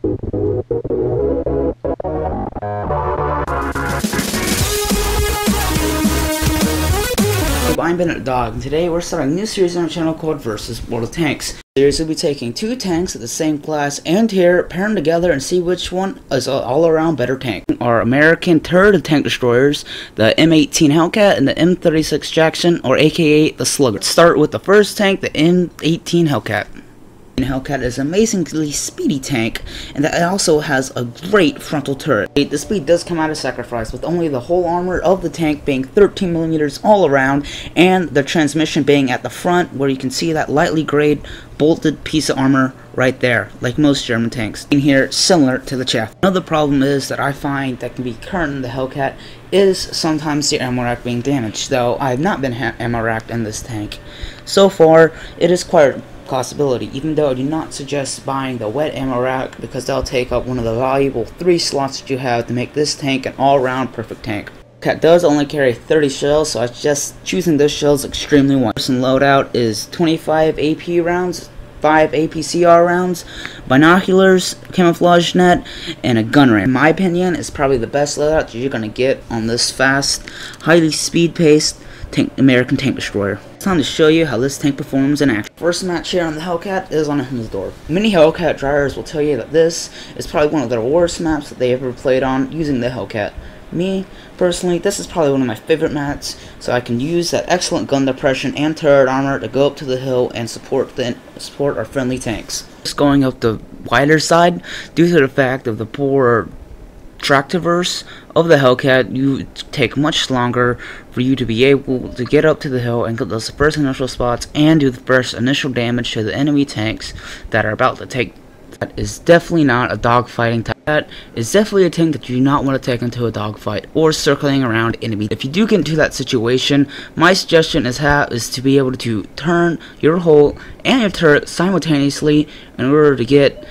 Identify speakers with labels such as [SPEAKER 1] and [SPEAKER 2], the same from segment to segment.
[SPEAKER 1] I'm Bennett Dog, and today we're starting a new series on our channel called Versus World of Tanks. The series will be taking two tanks of the same class and tier, pair them together and see which one is an all-around better tank. Our American turret tank destroyers, the M18 Hellcat and the M36 Jackson, or aka the Slugger. Let's start with the first tank, the M18 Hellcat. Hellcat is an amazingly speedy tank, and that it also has a great frontal turret. The speed does come at a sacrifice, with only the whole armor of the tank being 13mm all around, and the transmission being at the front, where you can see that lightly grayed bolted piece of armor right there, like most German tanks. In here, similar to the chaff. Another problem is that I find that can be current in the Hellcat is sometimes the ammo rack being damaged, though I have not been ammo racked in this tank. So far, it is quite a possibility, even though I do not suggest buying the WoT ammo rack because they'll take up one of the valuable 3 slots that you have to make this tank an all-round perfect tank. Hellcat does only carry 30 shells, so I suggest choosing those shells extremely wise. Person loadout is 25 AP rounds, 5 APCR rounds, binoculars, camouflage net, and a gun ram. In my opinion, it's probably the best loadout that you're going to get on this fast, highly speed-paced American tank destroyer. It's time to show you how this tank performs in action. First match here on the Hellcat is on a Himmelsdorf. Many Hellcat drivers will tell you that this is probably one of their worst maps that they ever played on using the Hellcat. Me, personally, this is probably one of my favorite maps, so I can use that excellent gun depression and turret armor to go up to the hill and support our friendly tanks. Just going up the wider side, due to the fact of the poor track-traverse of the Hellcat, you take much longer for you to be able to get up to the hill and get those first initial spots and do the first initial damage to the enemy tanks that are about to take. That is definitely not a dogfighting tank. That is definitely a tank that you do not want to take into a dogfight or circling around enemies. If you do get into that situation, my suggestion is to be able to turn your hull and your turret simultaneously in order to get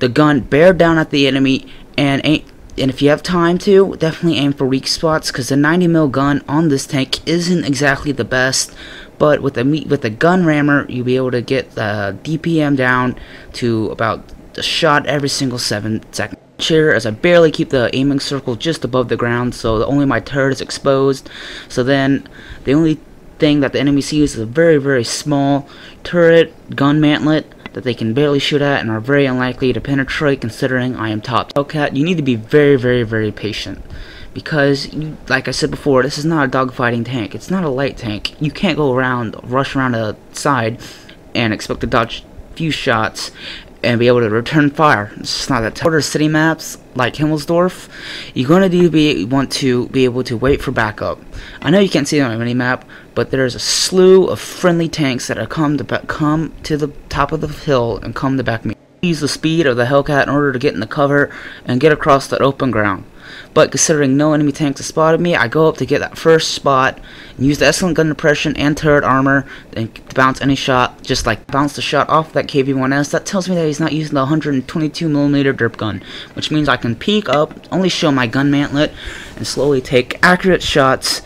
[SPEAKER 1] the gun bear down at the enemy and if you have time to, definitely aim for weak spots, because the 90mm gun on this tank isn't exactly the best, but with the gun rammer, you'll be able to get the DPM down to about a shot every single 7 seconds. Here, as I barely keep the aiming circle just above the ground, so only my turret is exposed, so then the only thing that the enemy sees is a very, very small turret gun mantlet that they can barely shoot at and are very unlikely to penetrate considering I am top. Hellcat, you need to be very, very, very patient because, like I said before, this is not a dogfighting tank. It's not a light tank. You can't go around, rush around a side and expect to dodge a few shots and be able to return fire. It's just not that tough. Other city maps like Himmelsdorf, you're going to want to be able to wait for backup. I know you can't see it on a mini map, but there's a slew of friendly tanks that are come to the top of the hill and come to back me. Use the speed of the Hellcat in order to get in the cover and get across that open ground. But considering no enemy tanks have spotted me, I go up to get that first spot and use the excellent gun depression and turret armor and to bounce any shot, just like bounce the shot off that KV-1S. That tells me that he's not using the 122mm derp gun, which means I can peek up, only show my gun mantlet, and slowly take accurate shots,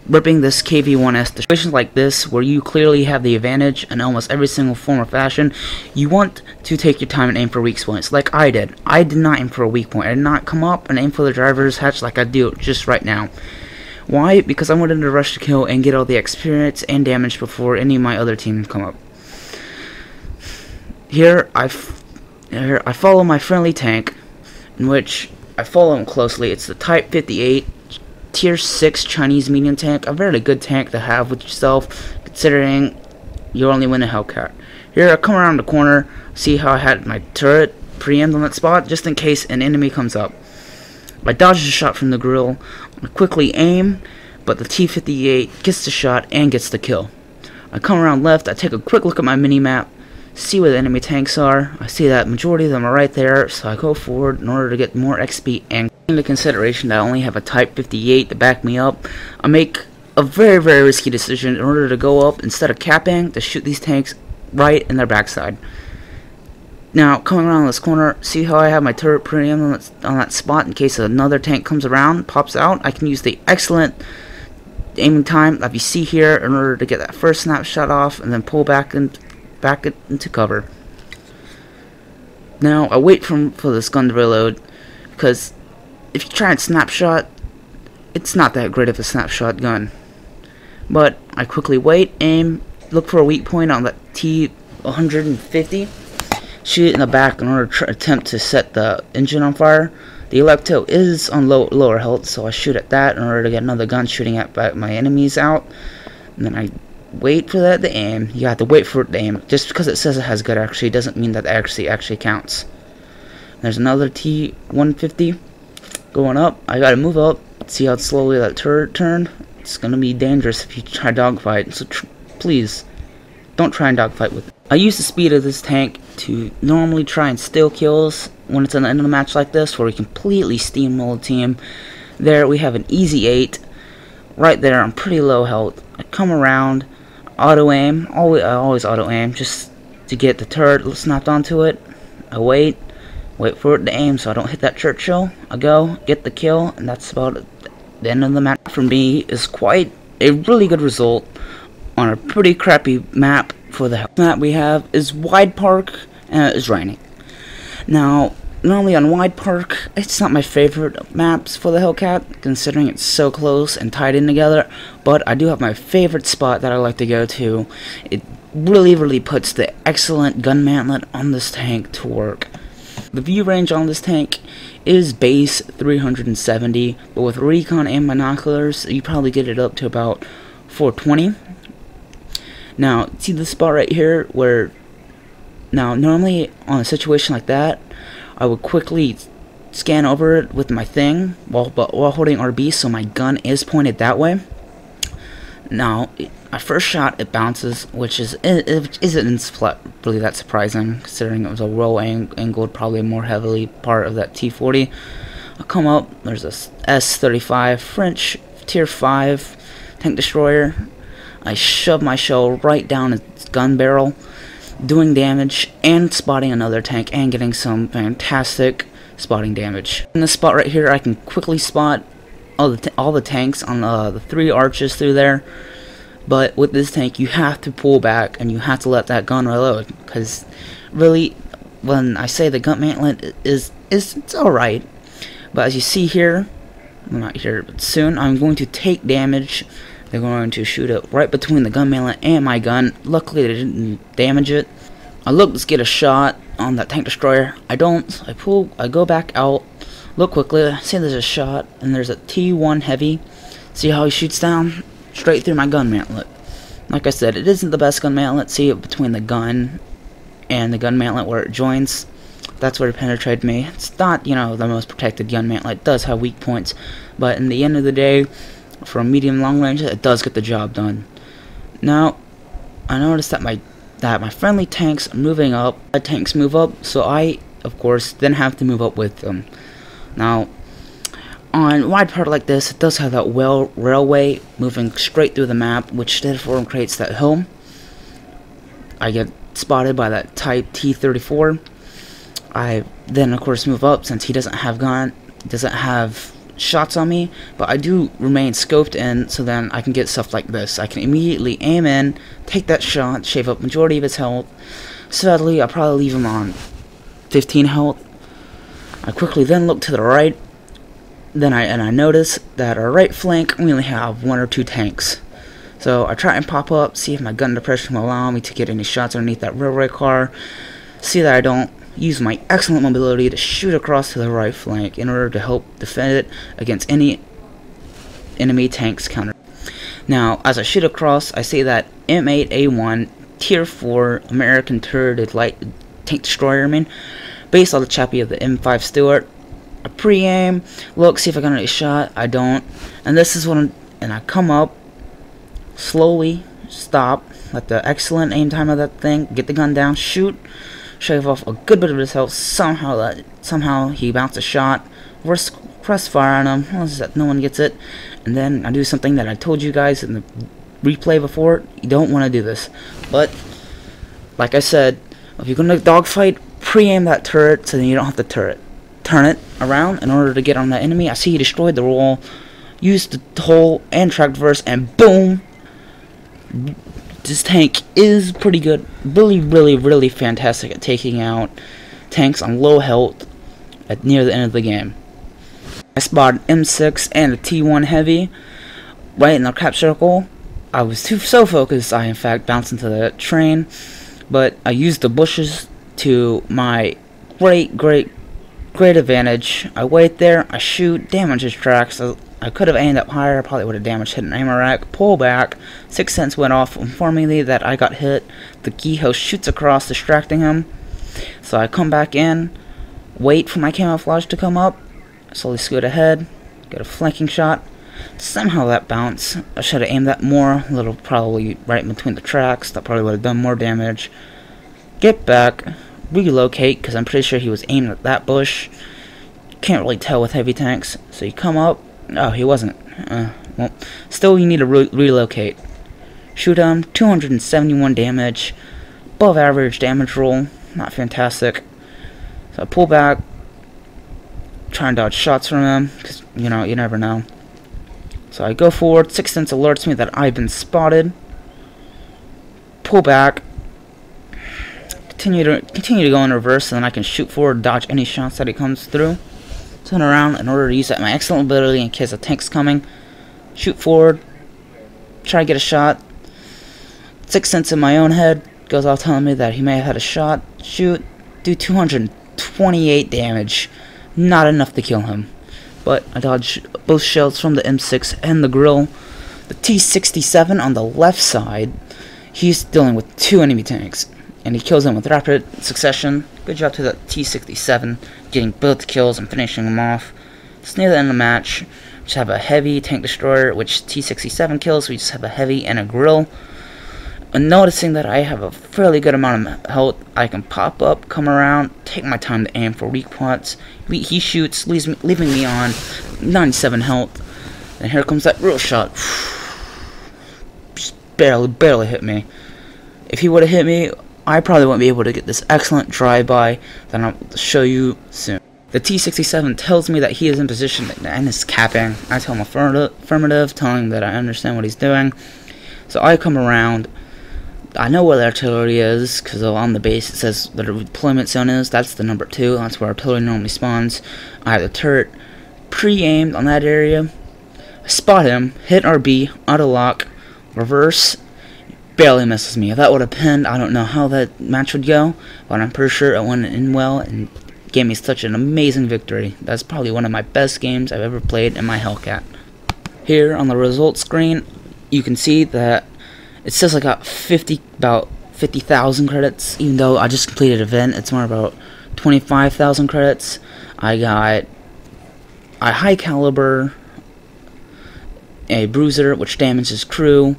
[SPEAKER 1] ripping this KV-1S. Situations like this, where you clearly have the advantage in almost every single form or fashion, you want to take your time and aim for weak points, like I did. I did not aim for a weak point. I did not come up and aim for the driver's hatch like I do just right now. Why? Because I wanted to rush to kill and get all the experience and damage before any of my other team come up. Here I follow my friendly tank, in which I follow him closely. It's the Type 58 Tier 6 Chinese medium tank, a very good tank to have with yourself, considering you only win a Hellcat. Here I come around the corner, see how I had my turret preempt on that spot, just in case an enemy comes up. I dodge a shot from the grill, I quickly aim, but the T-58 gets the shot and gets the kill. I come around left, I take a quick look at my mini-map, see where the enemy tanks are. I see that majority of them are right there, so I go forward in order to get more XP and into consideration that I only have a Type 58 to back me up. I make a very, very risky decision in order to go up, instead of capping, to shoot these tanks right in their backside. Now, coming around this corner, see how I have my turret preempt on that spot in case another tank comes around, pops out. I can use the excellent aiming time that you see here in order to get that first snapshot off and then pull back into cover. Now I wait for this gun to reload, because if you try and snapshot, it's not that great of a snapshot gun. But I quickly wait, aim, look for a weak point on that T150, shoot it in the back in order to attempt to set the engine on fire. The Electo is on lower health, so I shoot at that in order to get another gun shooting at my enemies out. And then I wait for that to aim. You have to wait for it to aim. Just because it says it has good accuracy doesn't mean that accuracy actually counts. There's another T150 going up. I gotta move up. See how slowly that turret turned? It's gonna be dangerous if you try dogfight. So please, don't try and dogfight with it. I use the speed of this tank to normally try and steal kills when it's at the end of a match like this, where we completely steamroll the team. There we have an easy 8. Right there, I'm pretty low health. I come around, auto aim. I always auto aim just to get the turret snapped onto it. I wait for it to aim so I don't hit that Churchill. I go, get the kill, and that's about it. The end of the match for me is quite a really good result on a pretty crappy map. For the map we have is Wide Park, and it is raining. Now, normally on Wide Park, it's not my favorite maps for the Hellcat, considering it's so close and tied in together, but I do have my favorite spot that I like to go to. It really puts the excellent gun mantlet on this tank to work. The view range on this tank is base 370, but with recon and binoculars, you probably get it up to about 420. Now, see this spot right here where, now normally on a situation like that, I would quickly scan over it with my thing while holding RB, so my gun is pointed that way. Now, my first shot, it bounces, which isn't really that surprising, considering it was a roll angled, probably more heavily part of that T40. I'll come up, there's a S35 French Tier 5 tank destroyer. I shove my shell right down its gun barrel, doing damage and spotting another tank and getting some fantastic spotting damage. In this spot right here, I can quickly spot all the tanks on the 3 arches through there. But with this tank, you have to pull back and you have to let that gun reload, because really, when I say the gun mantlet it's alright, but as you see here, well, not here, but soon, I'm going to take damage. They're going to shoot it right between the gun mantlet and my gun. Luckily, they didn't damage it. I look to get a shot on that tank destroyer. I don't. I go back out, look quickly, I see there's a shot, and there's a T1 heavy. See how he shoots down? Straight through my gun mantlet. Like I said, it isn't the best gun mantlet. See it between the gun and the gun mantlet where it joins. That's where it penetrated me. It's not, you know, the most protected gun mantlet. It does have weak points, but in the end of the day, for a medium long range, it does get the job done. Now, I noticed that my friendly tanks are moving up. The tanks move up, so I, of course, then have to move up with them. Now, on Wide Park like this, it does have that railway moving straight through the map, which therefore creates that hill. I get spotted by that Type T34. I then, of course, move up since he doesn't have shots on me, but I do remain scoped in, so then I can get stuff like this. I can immediately aim in, take that shot, shave up majority of his health. Sadly, I'll probably leave him on 15 health. I quickly then look to the right. Then I notice that our right flank, we only have 1 or 2 tanks. So I try and pop up, see if my gun depression will allow me to get any shots underneath that railway car. See that I don't. Use my excellent mobility to shoot across to the right flank in order to help defend it against any enemy tank's counter. Now, as I shoot across, I see that M8A1 Tier 4 American turreted light tank destroyer, based on the chappy of the M5 Stuart. I pre-aim, look, see if I got any shot. I don't, and this is when I come up, slowly stop, let the excellent aim time of that thing, get the gun down, shoot, shave off a good bit of his health. Somehow he bounced a shot. Press fire on him. Well, that no one gets it. And then I do something that I told you guys in the replay before. You don't want to do this, but like I said, if you're gonna dogfight, pre-aim that turret so then you don't have to turn it around in order to get on that enemy. I see he destroyed the wall. Used the hole and track reverse, and boom. This tank is pretty good. Really fantastic at taking out tanks on low health at near the end of the game. I spotted M6 and a T1 heavy right in the crap circle. I was so focused I in fact bounced into the train, but I used the bushes to my great advantage. I wait there, I shoot, damage his tracks. I could have aimed up higher, I probably would have damaged hit an ammo rack, pull back, 6 cents went off informing me that I got hit. The key host shoots across, distracting him. So I come back in, wait for my camouflage to come up, slowly scoot ahead, get a flanking shot. Somehow that bounced. I should have aimed that more, a little probably right in between the tracks. That probably would have done more damage. Get back, relocate, because I'm pretty sure he was aiming at that bush. Can't really tell with heavy tanks. So you come up. Oh, he wasn't. Well, still you need to relocate. Shoot him, 271 damage. Above average damage roll. Not fantastic. So I pull back. Try and dodge shots from him, because, you know, you never know. So I go forward, 6 cents alerts me that I've been spotted. Pull back. Continue to go in reverse, and then I can shoot forward, dodge any shots that he comes through. Turn around in order to use my excellent ability in case a tank's coming. Shoot forward. Try to get a shot. 6 cents in my own head goes off telling me that he may have had a shot. Shoot. Do 228 damage. Not enough to kill him. But I dodged both shells from the M6 and the grill. The T67 on the left side, he's dealing with 2 enemy tanks. And he kills them with rapid succession. Good job to the T67, getting both kills and finishing them off. It's near the end of the match. We just have a heavy tank destroyer, which T67 kills. We just have a heavy and a grill. And noticing that I have a fairly good amount of health, I can pop up, come around, take my time to aim for weak points. He shoots, leaving me on 97 health. And here comes that real shot. Just barely hit me. If he would have hit me, I probably wouldn't be able to get this excellent drive-by that I'll show you soon. The T67 tells me that he is in position and is capping. I tell him affirmative, telling him that I understand what he's doing. So I come around. I know where the artillery is, because on the base it says that the deployment zone is. That's the number 2. That's where artillery normally spawns. I have the turret pre-aimed on that area. I spot him, hit RB, auto lock, reverse. Barely misses me. If that would have pinned, I don't know how that match would go, but I'm pretty sure it went in well and gave me such an amazing victory. That's probably one of my best games I've ever played in my Hellcat. Here on the results screen, you can see that it says I got about 50,000 credits, even though I just completed an event. It's more about 25,000 credits. I got a high caliber, a bruiser, which damages crew.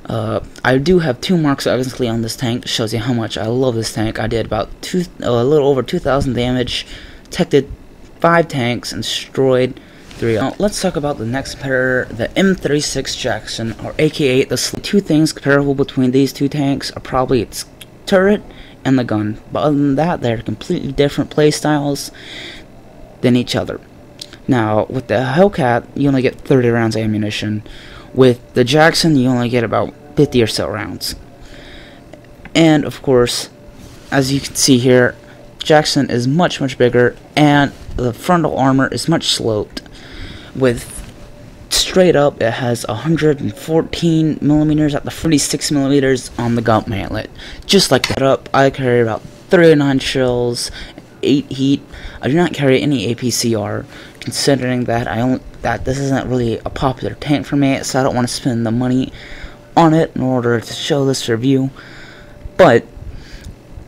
[SPEAKER 1] I do have 2 marks obviously on this tank. It shows you how much I love this tank. I did about a little over 2,000 damage, detected 5 tanks, and destroyed 3. Now, let's talk about the next competitor, the M36 Jackson, or aka the 2 things comparable between these 2 tanks are probably its turret and the gun. But other than that, they're completely different play styles than each other. Now, with the Hellcat, you only get 30 rounds of ammunition. With the Jackson, you only get about 50 or so rounds. And, of course, as you can see here, Jackson is much bigger, and the frontal armor is much sloped. With straight up, it has 114 millimeters at the 46 millimeters on the gun mantlet. Just like that up, I carry about 39 shells, 8 heat. I do not carry any APCR, considering that this isn't really a popular tank for me, so I don't want to spend the money on it in order to show this review. But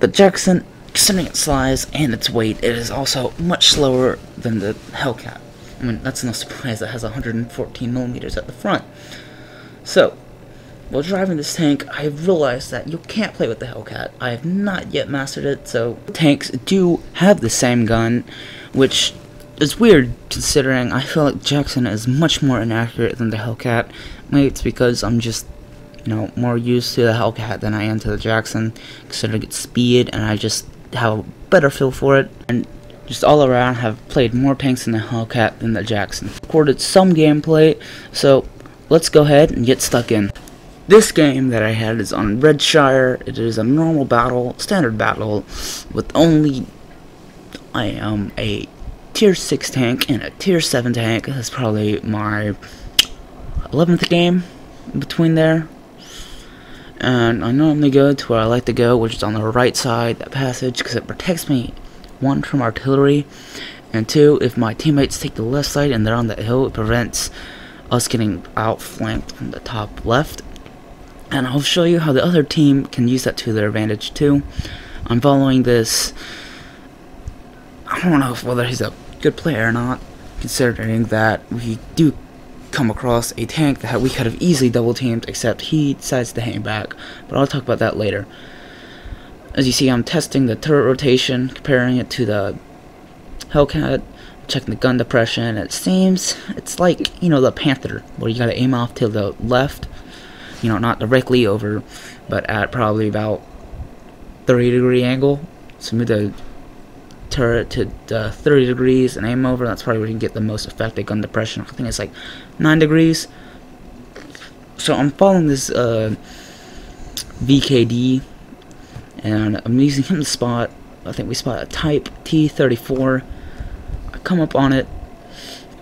[SPEAKER 1] the Jackson, considering its size and its weight, it is also much slower than the Hellcat. I mean, that's no surprise. It has 114 millimeters at the front. So, while driving this tank, I realized that you can't play with the Hellcat. I have not yet mastered it, so tanks do have the same gun, which is weird considering I feel like Jackson is much more inaccurate than the Hellcat. Maybe it's because I'm just, more used to the Hellcat than I am to the Jackson, considering its speed, and I just have a better feel for it. And just all around, have played more tanks in the Hellcat than the Jackson. Recorded some gameplay, so let's go ahead and get stuck in. This game that I had is on Redshire. It is a normal battle, standard battle, with only I am a tier 6 tank and a tier 7 tank. That's probably my 11th game between there. And I normally go to where I like to go, which is on the right side, that passage, because it protects me, 1, from artillery, and 2, if my teammates take the left side and they're on that hill, it prevents us getting outflanked from the top left. And I'll show you how the other team can use that to their advantage too. I'm following this. I don't know whether he's a good player or not, considering that we do come across a tank that we could have easily double teamed, except he decides to hang back. But I'll talk about that later. As you see, I'm testing the turret rotation, comparing it to the Hellcat, checking the gun depression. It seems it's like, you know, the Panther, where you gotta aim off to the left, you know, not directly over, but at probably about 30-degree angle. So move the turret to 30 degrees and aim over. That's probably where you can get the most effective gun depression. I think it's like 9 degrees. So I'm following this VKD, and I'm using him to spot. I think we spot a Type T-34. I come up on it,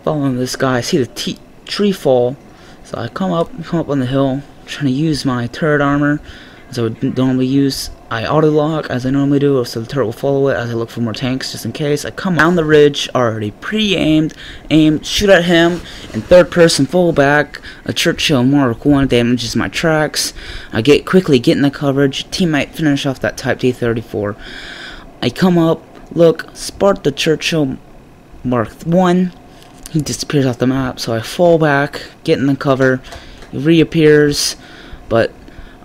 [SPEAKER 1] following this guy. I see the tree fall, so I come up on the hill, trying to use my turret armor as I would normally use. I auto-lock as I normally do, so the turret will follow it as I look for more tanks just in case. I come down the ridge, already pre-aimed, shoot at him, in third person full back. A Churchill Mark 1 damages my tracks. I quickly get in the coverage, teammate finish off that Type T-34. I come up, look, spark the Churchill Mark 1. He disappears off the map, so I fall back, get in the cover. He reappears, but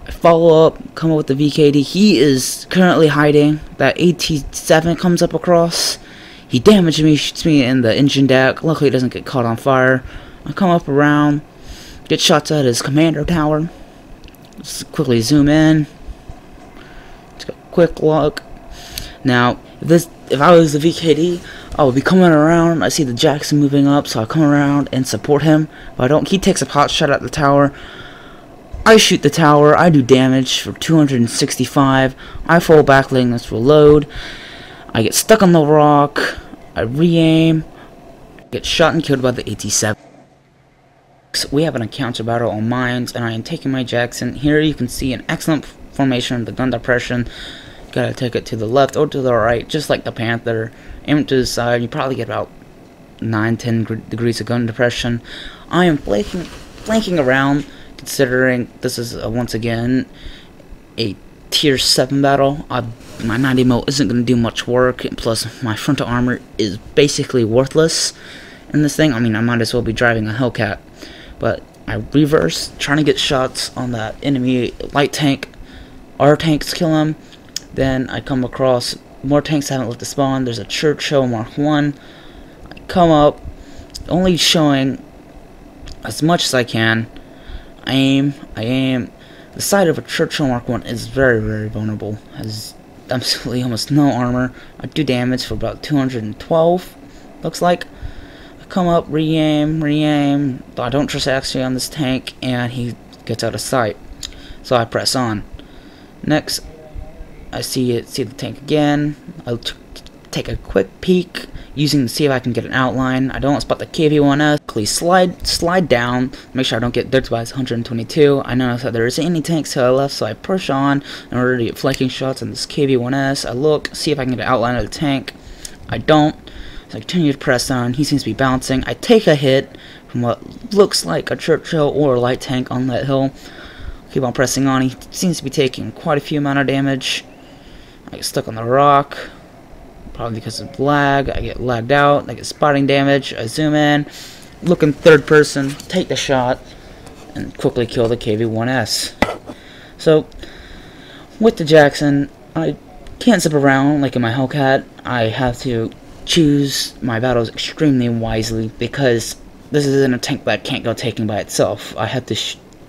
[SPEAKER 1] I follow up, come up with the VKD. He is currently hiding. That AT-7 comes up across. He damaged me, shoots me in the engine deck. Luckily, it doesn't get caught on fire. I come up around, get shots at his commander tower. Just quickly zoom in. Take a quick look. Now, if I was the VKD, I would be coming around. I see the Jackson moving up, so I come around and support him. If I don't, he takes a pot shot at the tower. I shoot the tower. I do damage for 265. I fall back, letting this reload. I get stuck on the rock. I re-aim. Get shot and killed by the AT-7. We have an encounter battle on mines, and I am taking my Jackson. Here you can see an excellent formation of the gun depression. Gotta take it to the left or to the right, just like the Panther. Aim it to the side. You probably get about 9-10 degrees of gun depression. I am flanking around, considering this is once again a tier 7 battle. My 90mm isn't going to do much work, and plus my frontal armor is basically worthless in this thing. I mean, I might as well be driving a Hellcat. But I reverse, trying to get shots on that enemy light tank. Our tanks kill him. Then I come across more tanks that haven't left the spawn. There's a Churchill Mark 1. I come up, only showing as much as I can. I aim. The side of a Churchill Mark 1 is very, very vulnerable. Has absolutely almost no armor. I do damage for about 212, looks like. I come up, re-aim. I don't trust actually on this tank, and he gets out of sight. So I press on. Next, I see the tank again. I'll take a quick peek, using to see if I can get an outline. I don't spot the KV-1S. Please slide down, make sure I don't get dirt by 122. I notice that there isn't any tanks to the left, so I push on in order to get flanking shots on this KV-1S. I look, see if I can get an outline of the tank. I don't, so I continue to press on. He seems to be bouncing. I take a hit from what looks like a Churchill or a light tank on that hill. Keep on pressing on. He seems to be taking quite a few amount of damage. I get stuck on the rock, probably because of lag. I get lagged out. I get spotting damage. I zoom in, look in third person, take the shot, and quickly kill the KV-1S. So, with the Jackson, I can't zip around like in my Hellcat. I have to choose my battles extremely wisely, because this isn't a tank that can't go taking by itself. I have to.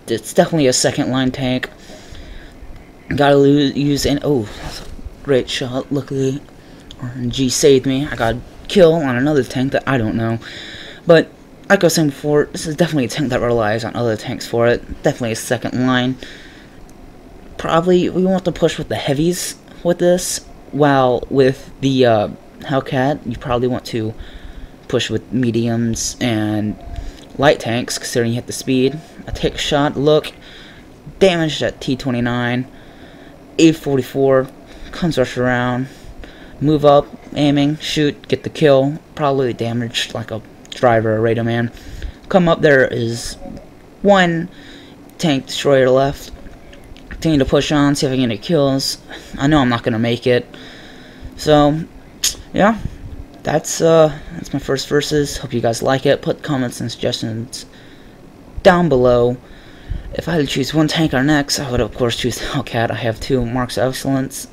[SPEAKER 1] It's definitely a second line tank. Gotta use an that's a great shot. Luckily, RNG saved me. I got a kill on another tank that I don't know. But like I was saying before, this is definitely a tank that relies on other tanks for it. Definitely a second line. Probably we want to push with the heavies with this, while with the Hellcat, you probably want to push with mediums and light tanks, considering you hit the speed. I take a shot, look, damaged at T29, 844, comes rush around, move up, aiming, shoot, get the kill, probably damaged like a driver or radar man. Come up, there is one tank destroyer left. Continue to push on, see if I can get any kills. I know I'm not gonna make it. So yeah, that's my first versus. Hope you guys like it. Put comments and suggestions down below. If I had to choose one tank or next, I would of course choose Hellcat. I have 2 marks of excellence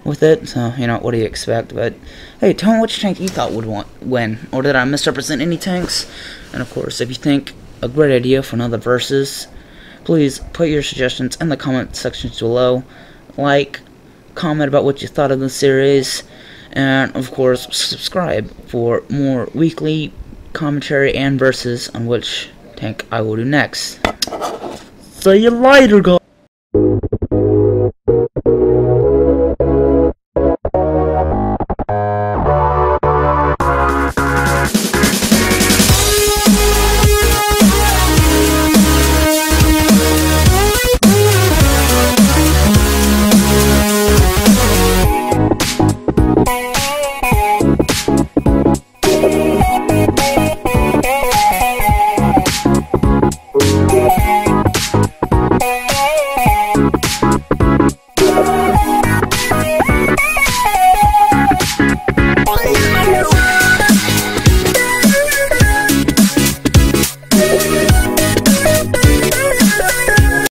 [SPEAKER 1] with it, so you know, what do you expect? But hey, tell me which tank you thought would win, or did I misrepresent any tanks? And of course, if you think a great idea for another versus, please put your suggestions in the comment sections below. Like, comment about what you thought of the series, and of course subscribe for more weekly commentary and versus on which tank I will do next. See you later, guys.